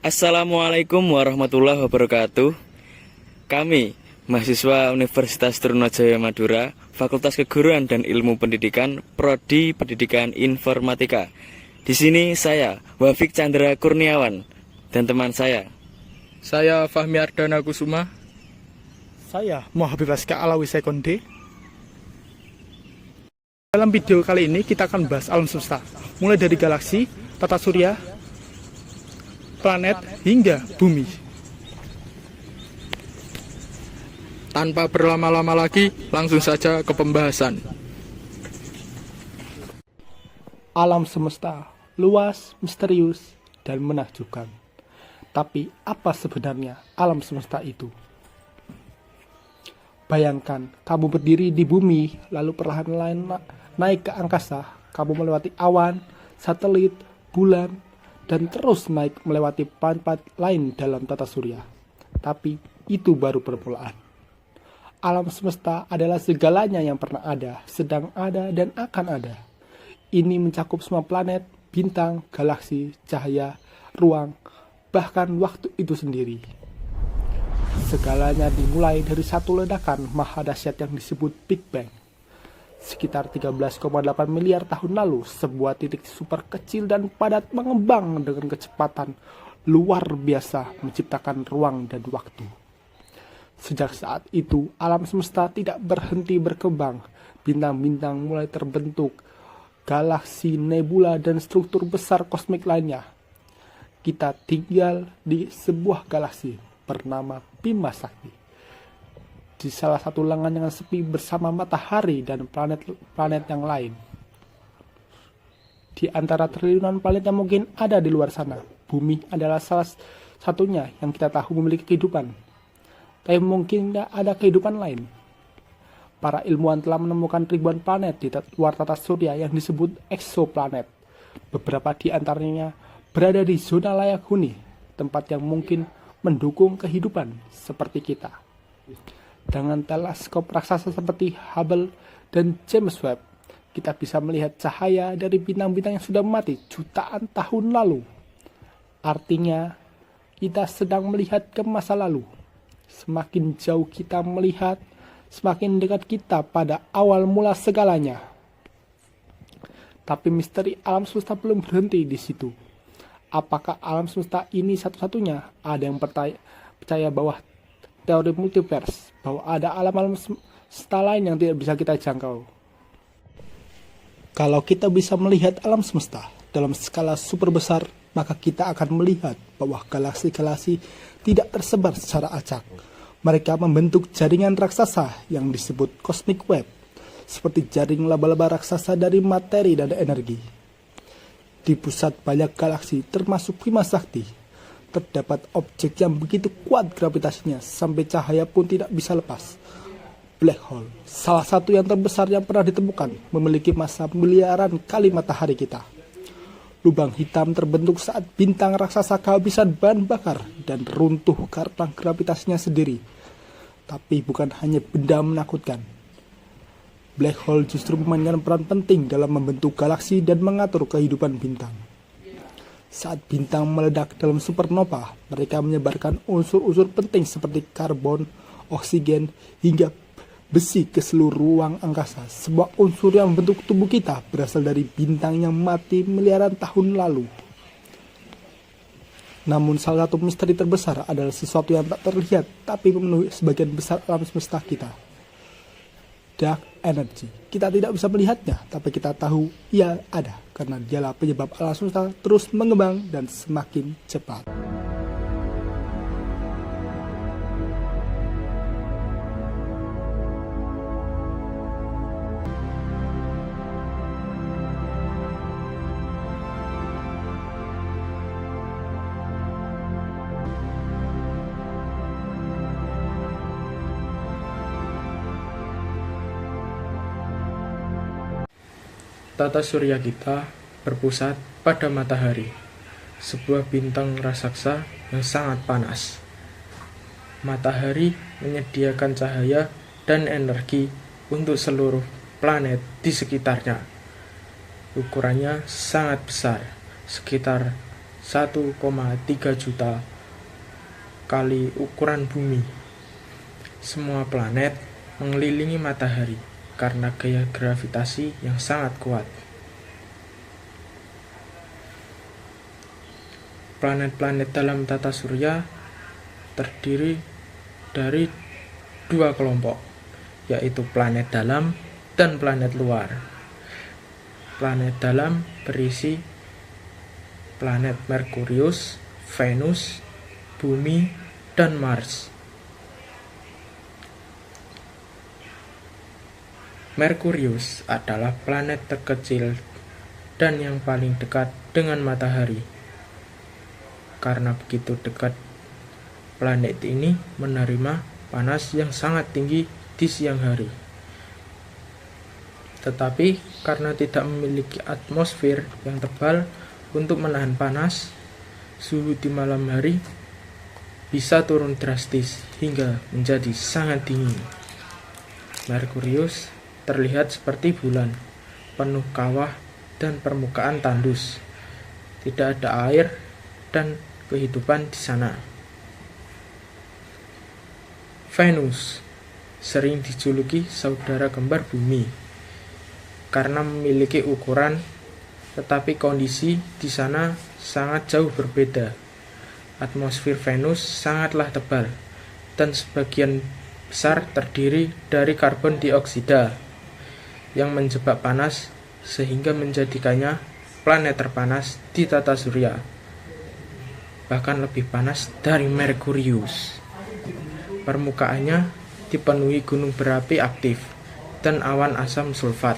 Assalamualaikum warahmatullahi wabarakatuh. Kami, mahasiswa Universitas Trunajaya Madura, Fakultas Keguruan dan Ilmu Pendidikan, Prodi Pendidikan Informatika. Di sini saya, Wafik Chandra Kurniawan, dan teman saya. Saya Fahmi Ardana Kusuma. Saya Muhammad Raska Alawi Sekonde. Dalam video kali ini kita akan bahas alam semesta, mulai dari galaksi, tata surya, planet, hingga bumi. Tanpa berlama-lama lagi, langsung saja ke pembahasan. Alam semesta luas, misterius, dan menakjubkan. Tapi apa sebenarnya alam semesta itu? Bayangkan kamu berdiri di bumi, lalu perlahan-lahan naik ke angkasa. Kamu melewati awan, satelit, bulan, dan terus naik melewati planet lain dalam tata surya. Tapi itu baru permulaan. Alam semesta adalah segalanya yang pernah ada, sedang ada, dan akan ada. Ini mencakup semua planet, bintang, galaksi, cahaya, ruang, bahkan waktu itu sendiri. Segalanya dimulai dari satu ledakan maha dahsyat yang disebut Big Bang. Sekitar 13,8 miliar tahun lalu, sebuah titik super kecil dan padat mengembang dengan kecepatan luar biasa menciptakan ruang dan waktu. Sejak saat itu, alam semesta tidak berhenti berkembang. Bintang-bintang mulai terbentuk, galaksi, nebula, dan struktur besar kosmik lainnya. Kita tinggal di sebuah galaksi bernama Bima Sakti. Di salah satu lengan yang sepi bersama matahari dan planet-planet yang lain. Di antara triliunan planet yang mungkin ada di luar sana, bumi adalah salah satunya yang kita tahu memiliki kehidupan. Tapi mungkin tidak ada kehidupan lain. Para ilmuwan telah menemukan ribuan planet di luar tata surya yang disebut eksoplanet. Beberapa di antaranya berada di zona layak huni, tempat yang mungkin mendukung kehidupan seperti kita. Dengan teleskop raksasa seperti Hubble dan James Webb, kita bisa melihat cahaya dari bintang-bintang yang sudah mati jutaan tahun lalu. Artinya, kita sedang melihat ke masa lalu. Semakin jauh kita melihat, semakin dekat kita pada awal mula segalanya. Tapi misteri alam semesta belum berhenti di situ. Apakah alam semesta ini satu-satunya? Ada yang percaya bahwa teori multiverse, bahwa ada alam-alam semesta lain yang tidak bisa kita jangkau. Kalau kita bisa melihat alam semesta dalam skala super besar, maka kita akan melihat bahwa galaksi-galaksi tidak tersebar secara acak. Mereka membentuk jaringan raksasa yang disebut cosmic web, seperti jaring laba-laba raksasa dari materi dan energi. Di pusat banyak galaksi, termasuk Bima Sakti, terdapat objek yang begitu kuat gravitasinya sampai cahaya pun tidak bisa lepas. Black hole, salah satu yang terbesar yang pernah ditemukan, memiliki massa miliaran kali matahari kita. Lubang hitam terbentuk saat bintang raksasa kehabisan bahan bakar dan runtuh karena gravitasinya sendiri. Tapi bukan hanya benda menakutkan. Black hole justru memainkan peran penting dalam membentuk galaksi dan mengatur kehidupan bintang. Saat bintang meledak dalam supernova, mereka menyebarkan unsur-unsur penting seperti karbon, oksigen, hingga besi ke seluruh ruang angkasa. Sebuah unsur yang membentuk tubuh kita berasal dari bintang yang mati miliaran tahun lalu. Namun salah satu misteri terbesar adalah sesuatu yang tak terlihat tapi memenuhi sebagian besar alam semesta kita. Dark energy. Kita tidak bisa melihatnya, tapi kita tahu ia ada karena dialah penyebab alam semesta terus mengembang dan semakin cepat. Tata surya kita berpusat pada matahari, sebuah bintang raksasa yang sangat panas. Matahari menyediakan cahaya dan energi untuk seluruh planet di sekitarnya. Ukurannya sangat besar, sekitar 1,3 juta kali ukuran bumi. Semua planet mengelilingi matahari karena gaya gravitasi yang sangat kuat. Planet-planet dalam tata surya terdiri dari dua kelompok, yaitu planet dalam dan planet luar. Planet dalam berisi planet Merkurius, Venus, Bumi, dan Mars. Merkurius adalah planet terkecil dan yang paling dekat dengan matahari. Karena begitu dekat, planet ini menerima panas yang sangat tinggi di siang hari. Tetapi karena tidak memiliki atmosfer yang tebal untuk menahan panas, suhu di malam hari bisa turun drastis hingga menjadi sangat dingin. Merkurius terlihat seperti bulan, penuh kawah dan permukaan tandus. Tidak ada air dan kehidupan di sana. Venus sering dijuluki saudara kembar bumi karena memiliki ukuran, tetapi kondisi di sana sangat jauh berbeda. Atmosfer Venus sangatlah tebal dan sebagian besar terdiri dari karbon dioksida yang menjebak panas sehingga menjadikannya planet terpanas di tata surya, bahkan lebih panas dari Merkurius. Permukaannya dipenuhi gunung berapi aktif dan awan asam sulfat,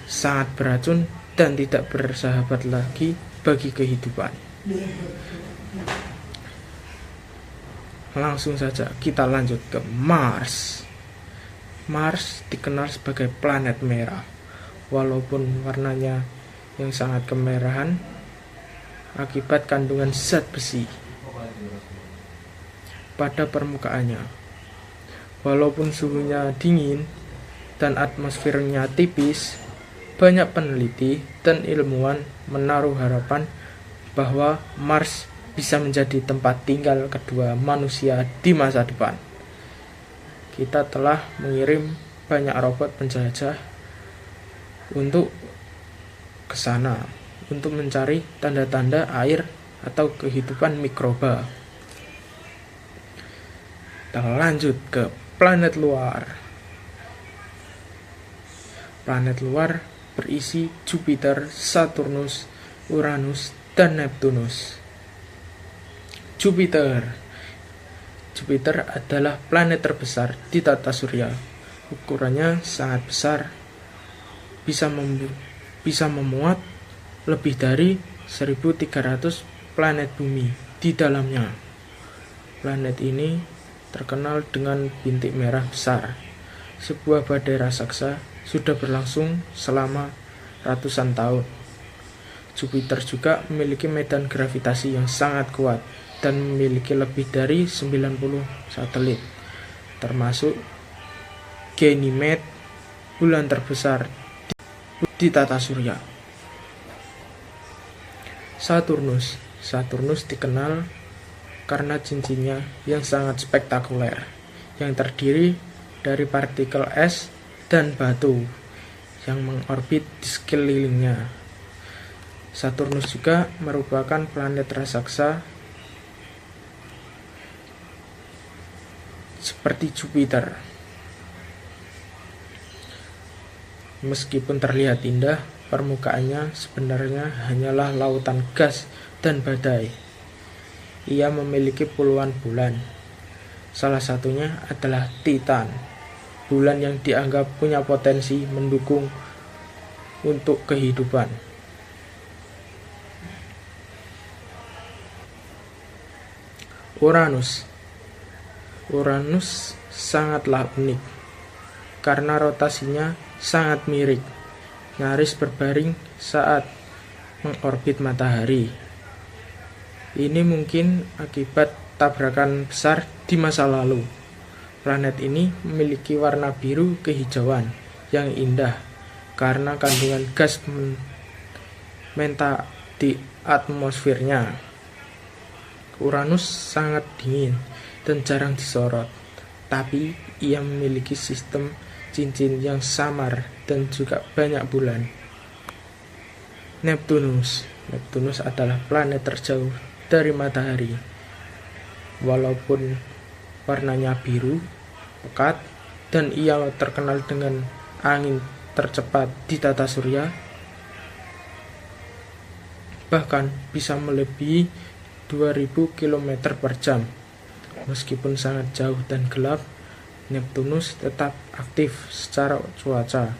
sangat beracun dan tidak bersahabat lagi bagi kehidupan. Langsung saja kita lanjut ke Mars. Mars dikenal sebagai planet merah, walaupun warnanya yang sangat kemerahan akibat kandungan zat besi pada permukaannya. Walaupun suhunya dingin dan atmosfernya tipis, banyak peneliti dan ilmuwan menaruh harapan bahwa Mars bisa menjadi tempat tinggal kedua manusia di masa depan. Kita telah mengirim banyak robot penjelajah untuk ke sana untuk mencari tanda-tanda air atau kehidupan mikroba. Kita lanjut ke planet luar. Planet luar berisi Jupiter, Saturnus, Uranus, dan Neptunus. Jupiter adalah planet terbesar di tata surya. Ukurannya sangat besar, bisa memuat lebih dari 1.300 planet bumi di dalamnya. Planet ini terkenal dengan bintik merah besar. Sebuah badai raksasa sudah berlangsung selama ratusan tahun. Jupiter juga memiliki medan gravitasi yang sangat kuat dan memiliki lebih dari 90 satelit, termasuk Ganymede, bulan terbesar di tata surya. Saturnus dikenal karena cincinnya yang sangat spektakuler, yang terdiri dari partikel es dan batu yang mengorbit di sekelilingnya. Saturnus juga merupakan planet raksasa seperti Jupiter. Meskipun terlihat indah, permukaannya sebenarnya hanyalah lautan gas dan badai. Ia memiliki puluhan bulan. Salah satunya adalah Titan, bulan yang dianggap punya potensi mendukung untuk kehidupan. Uranus sangatlah unik karena rotasinya sangat miring, nyaris berbaring saat mengorbit matahari. Ini mungkin akibat tabrakan besar di masa lalu. Planet ini memiliki warna biru kehijauan yang indah karena kandungan gas di atmosfernya. Uranus sangat dingin dan jarang disorot, tapi ia memiliki sistem cincin yang samar dan juga banyak bulan. Neptunus adalah planet terjauh dari matahari. Walaupun warnanya biru, pekat, dan ia terkenal dengan angin tercepat di tata surya, bahkan bisa melebihi 2000 km per jam. Meskipun sangat jauh dan gelap, Neptunus tetap aktif secara cuaca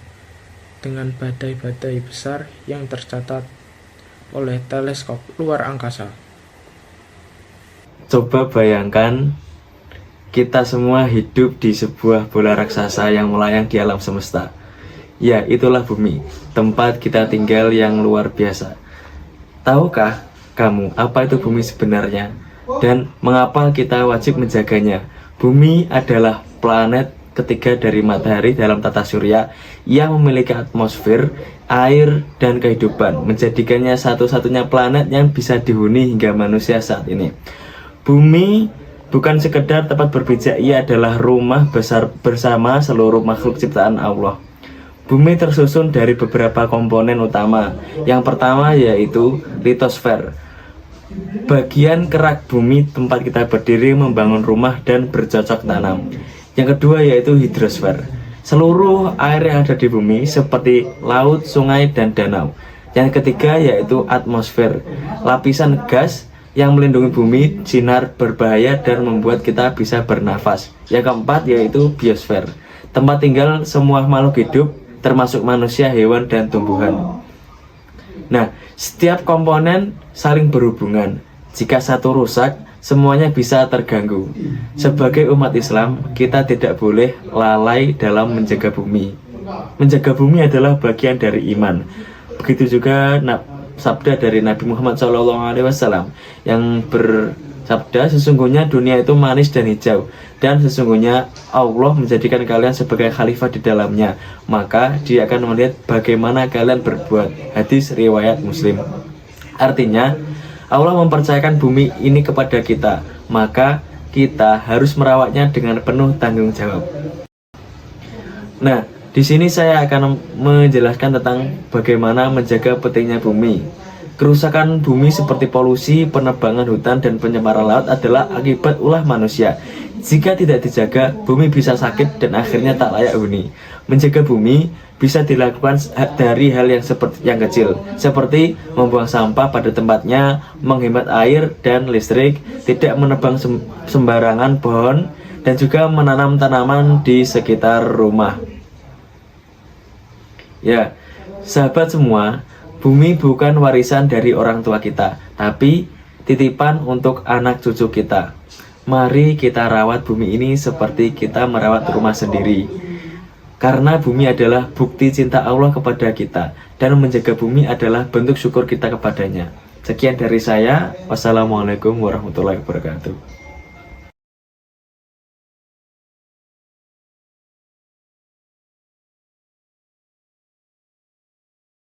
dengan badai-badai besar yang tercatat oleh teleskop luar angkasa. Coba bayangkan kita semua hidup di sebuah bola raksasa yang melayang di alam semesta. Ya, itulah bumi, tempat kita tinggal yang luar biasa. Tahukah kamu apa itu bumi sebenarnya? Dan mengapa kita wajib menjaganya? Bumi adalah planet ketiga dari matahari dalam tata surya yang memiliki atmosfer, air, dan kehidupan, menjadikannya satu-satunya planet yang bisa dihuni hingga manusia saat ini. Bumi bukan sekedar tempat berpijak, ia adalah rumah besar bersama seluruh makhluk ciptaan Allah. Bumi tersusun dari beberapa komponen utama. Yang pertama yaitu litosfer, bagian kerak bumi tempat kita berdiri, membangun rumah, dan bercocok tanam. Yang kedua yaitu hidrosfer, seluruh air yang ada di bumi seperti laut, sungai, dan danau. Yang ketiga yaitu atmosfer, lapisan gas yang melindungi bumi sinar berbahaya dan membuat kita bisa bernafas. Yang keempat yaitu biosfer, tempat tinggal semua makhluk hidup termasuk manusia, hewan, dan tumbuhan. Nah, setiap komponen saling berhubungan. Jika satu rusak, semuanya bisa terganggu. Sebagai umat Islam, kita tidak boleh lalai dalam menjaga bumi. Menjaga bumi adalah bagian dari iman. Begitu juga sabda dari Nabi Muhammad SAW yang bersabda, sesungguhnya dunia itu manis dan hijau, dan sesungguhnya Allah menjadikan kalian sebagai khalifah di dalamnya, maka Dia akan melihat bagaimana kalian berbuat. Hadis riwayat Muslim. Artinya, Allah mempercayakan bumi ini kepada kita, maka kita harus merawatnya dengan penuh tanggung jawab. Nah, di sini saya akan menjelaskan tentang bagaimana menjaga pentingnya bumi. Kerusakan bumi seperti polusi, penebangan hutan, dan pencemaran laut adalah akibat ulah manusia. Jika tidak dijaga, bumi bisa sakit dan akhirnya tak layak huni. Menjaga bumi bisa dilakukan dari hal yang kecil, seperti membuang sampah pada tempatnya, menghemat air dan listrik, tidak menebang sembarangan pohon, dan juga menanam tanaman di sekitar rumah. Ya, sahabat semua, bumi bukan warisan dari orang tua kita, tapi titipan untuk anak cucu kita. Mari kita rawat bumi ini seperti kita merawat rumah sendiri. Karena bumi adalah bukti cinta Allah kepada kita, dan menjaga bumi adalah bentuk syukur kita kepadanya. Sekian dari saya. Wassalamualaikum warahmatullahi wabarakatuh.